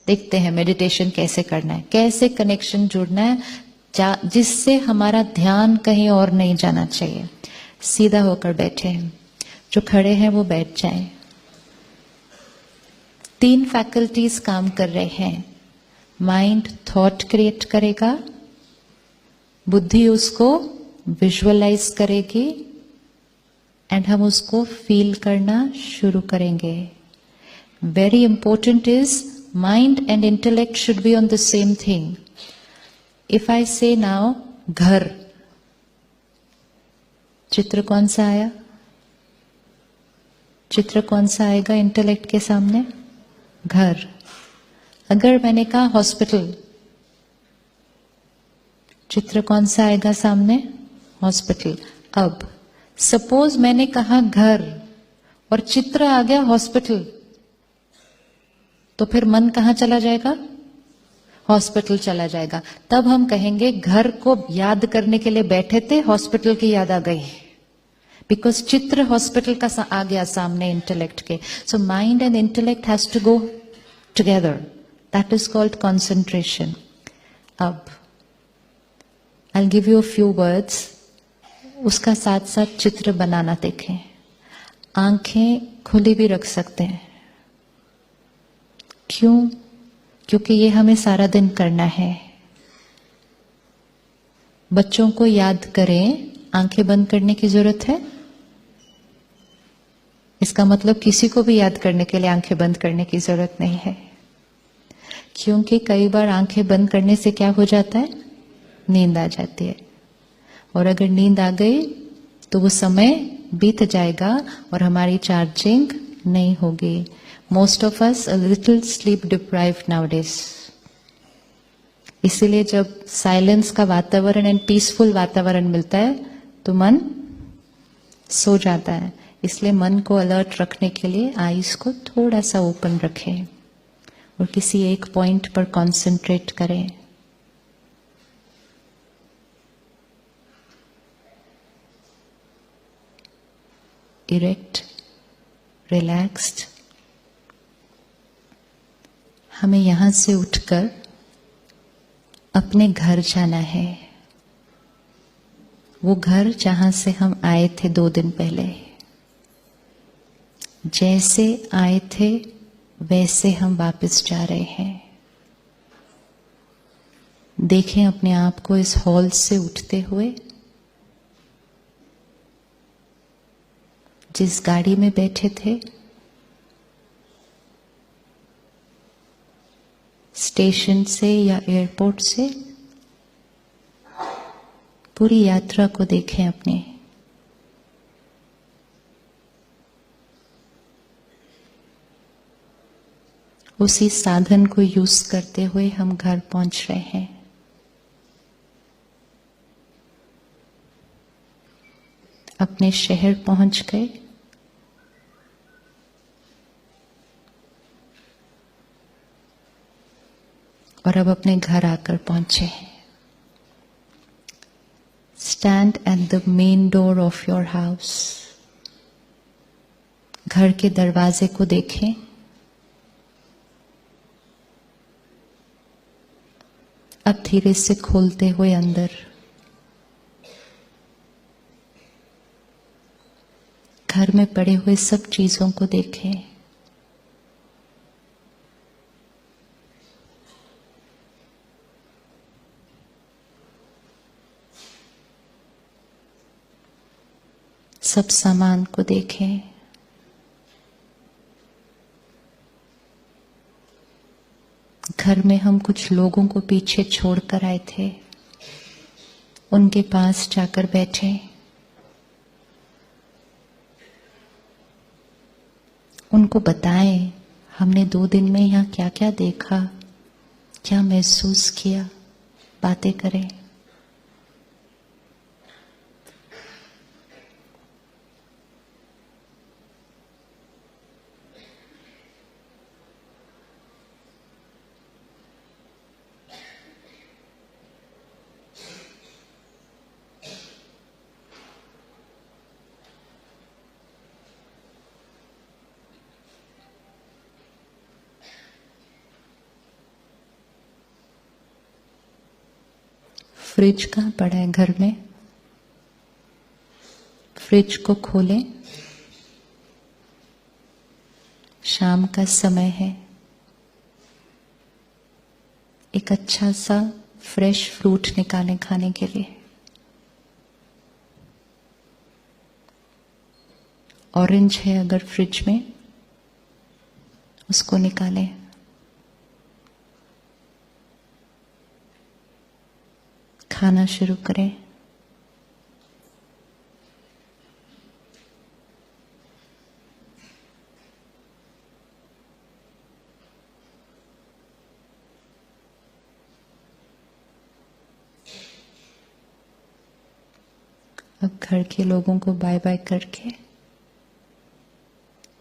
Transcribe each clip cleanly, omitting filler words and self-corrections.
देखते हैं मेडिटेशन कैसे करना है, कैसे कनेक्शन जुड़ना है जिससे हमारा ध्यान कहीं और नहीं जाना चाहिए। सीधा होकर बैठे हैं, जो खड़े हैं वो बैठ जाएं। 3 फैकल्टीज काम कर रहे हैं। माइंड थॉट क्रिएट करेगा, बुद्धि उसको विजुअलाइज करेगी एंड हम उसको फील करना शुरू करेंगे। Very important is mind and intellect should be on the same thing. If I से नाउ घर, चित्र कौन सा आया? चित्र कौन सा आएगा इंटेलेक्ट के सामने? घर। अगर मैंने कहा हॉस्पिटल, चित्र कौन सा आएगा सामने? हॉस्पिटल। अब सपोज मैंने कहा घर और चित्र आ गया हॉस्पिटल, तो फिर मन कहां चला जाएगा? हॉस्पिटल चला जाएगा। तब हम कहेंगे घर को याद करने के लिए बैठे थे, हॉस्पिटल की याद आ गई, बिकॉज चित्र हॉस्पिटल का आ गया सामने इंटेलेक्ट के। So mind and intellect has to go together, that is called concentration. अब I'll give you a few words, उसका साथ साथ चित्र बनाना देखें। आंखें खुली भी रख सकते हैं। क्यों? क्योंकि ये हमें सारा दिन करना है। बच्चों को याद करें, आंखें बंद करने की जरूरत है? इसका मतलब किसी को भी याद करने के लिए आंखें बंद करने की जरूरत नहीं है, क्योंकि कई बार आंखें बंद करने से क्या हो जाता है? नींद आ जाती है। और अगर नींद आ गई तो वो समय बीत जाएगा और हमारी चार्जिंग नहीं होगी। Most of us a little sleep deprived nowadays. इसीलिए जब साइलेंस का वातावरण एंड पीसफुल वातावरण मिलता है तो मन सो जाता है। इसलिए मन को अलर्ट रखने के लिए आईज को थोड़ा सा ओपन रखें और किसी एक पॉइंट पर कंसंट्रेट करें। Erect, relaxed. हमें यहां से उठकर अपने घर जाना है, वो घर जहां से हम आए थे 2 दिन पहले। जैसे आए थे वैसे हम वापस जा रहे हैं। देखें अपने आप को इस हॉल से उठते हुए। जिस गाड़ी में बैठे थे, स्टेशन से या एयरपोर्ट से, पूरी यात्रा को देखें अपने। उसी साधन को यूज करते हुए हम घर पहुंच रहे हैं। अपने शहर पहुंच गए। और अब अपने घर आकर पहुंचे हैं। Stand at the main door of your house. घर के दरवाजे को देखें। अब धीरे से खोलते हुए अंदर। घर में पड़े हुए सब चीजों को देखें। सब सामान को देखें। घर में हम कुछ लोगों को पीछे छोड़कर आए थे, उनके पास जाकर बैठे। उनको बताएं हमने 2 दिन में यहाँ क्या क्या देखा, क्या महसूस किया। बातें करें। फ्रिज कहाँ पड़ा है घर में? फ्रिज को खोलें, शाम का समय है, एक अच्छा सा फ्रेश फ्रूट निकालें खाने के लिए। ऑरेंज है अगर फ्रिज में, उसको निकालें। खाना शुरू करें। अब घर के लोगों को बाय बाय करके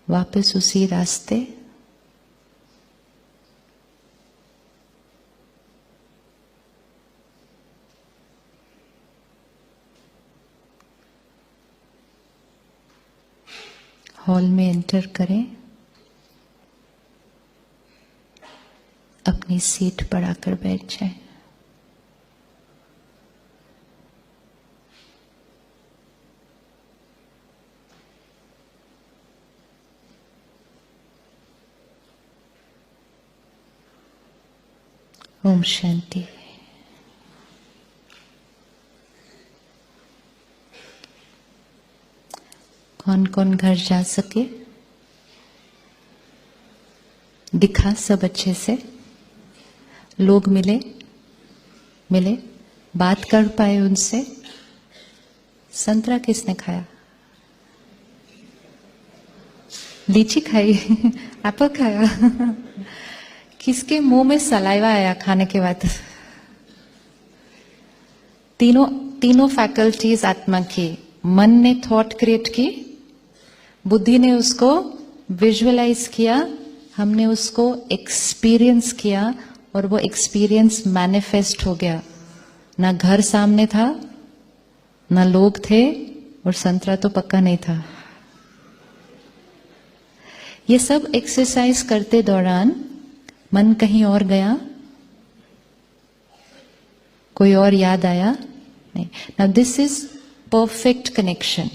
वापस उसी रास्ते हॉल में एंटर करें। अपनी सीट पर आकर बैठ जाएं। ओम शांति। कौन कौन घर जा सके? दिखा सब अच्छे से? लोग मिले? बात कर पाए उनसे? संतरा किसने खाया? लीची खाई? एप्पल खाया? किसके मुंह में सलाइवा आया खाने के बाद? तीनों फैकल्टीज आत्मा की। मन ने थॉट क्रिएट की, बुद्धि ने उसको विजुअलाइज किया, हमने उसको एक्सपीरियंस किया और वो एक्सपीरियंस मैनिफेस्ट हो गया। ना घर सामने था, ना लोग थे, और संतरा तो पक्का नहीं था। ये सब एक्सरसाइज करते दौरान मन कहीं और गया? कोई और याद आया? नहीं। Now this is perfect connection.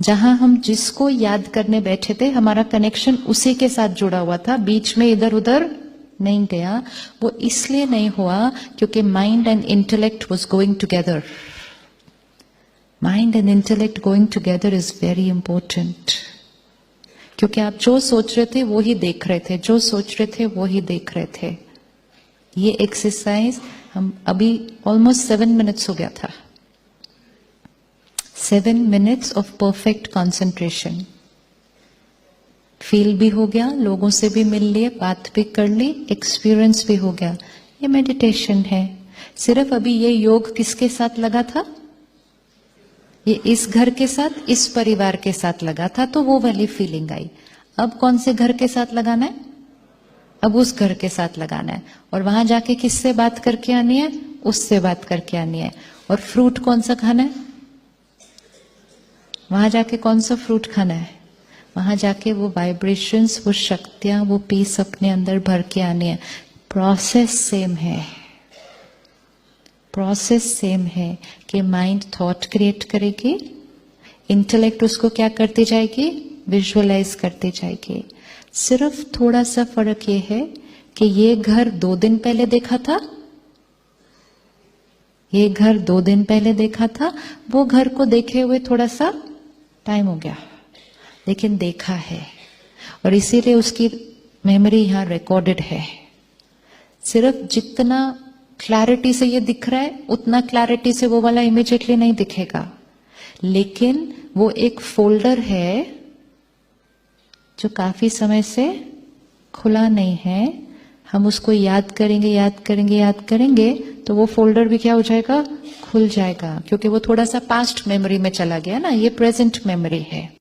जहां हम जिसको याद करने बैठे थे, हमारा कनेक्शन उसी के साथ जुड़ा हुआ था, बीच में इधर उधर नहीं गया। वो इसलिए नहीं हुआ क्योंकि mind and intellect was going together. Mind and intellect going together is very important, क्योंकि आप जो सोच रहे थे वो ही देख रहे थे, जो सोच रहे थे वो ही देख रहे थे। ये एक्सरसाइज हम अभी ऑलमोस्ट 7 मिनट्स हो गया था। 7 minutes of perfect concentration. Feel भी हो गया, लोगों से भी मिल लिए, बात भी कर ली, एक्सपीरियंस भी हो गया। ये मेडिटेशन है। सिर्फ अभी ये योग किसके साथ लगा था? ये इस घर के साथ, इस परिवार के साथ लगा था, तो वो वाली फीलिंग आई। अब कौन से घर के साथ लगाना है? अब उस घर के साथ लगाना है। और वहां जाके किससे बात करके आनी है? उससे बात करके आनी है। और फ्रूट कौन सा खाना है? वहां जाके कौन सा फ्रूट खाना है? वहां जाके वो वाइब्रेशंस, वो शक्तियां, वो पीस अपने अंदर भर के आनी है। प्रोसेस सेम है। प्रोसेस सेम है कि माइंड थॉट क्रिएट करेगी, इंटेलेक्ट उसको क्या करती जाएगी? विजुअलाइज करती जाएगी। सिर्फ थोड़ा सा फर्क ये है कि ये घर 2 दिन पहले देखा था, ये घर 2 दिन पहले देखा था, वो घर को देखे हुए थोड़ा सा टाइम हो गया, लेकिन देखा है, और इसीलिए उसकी मेमोरी यहां रिकॉर्डेड है। सिर्फ जितना क्लैरिटी से ये दिख रहा है, उतना क्लैरिटी से वो वाला इमीडिएटली नहीं दिखेगा, लेकिन वो एक फोल्डर है जो काफी समय से खुला नहीं है। हम उसको याद करेंगे, तो वो फोल्डर भी क्या हो जाएगा? खुल जाएगा, क्योंकि वो थोड़ा सा पास्ट मेमोरी में चला गया ना, ये प्रेजेंट मेमोरी है।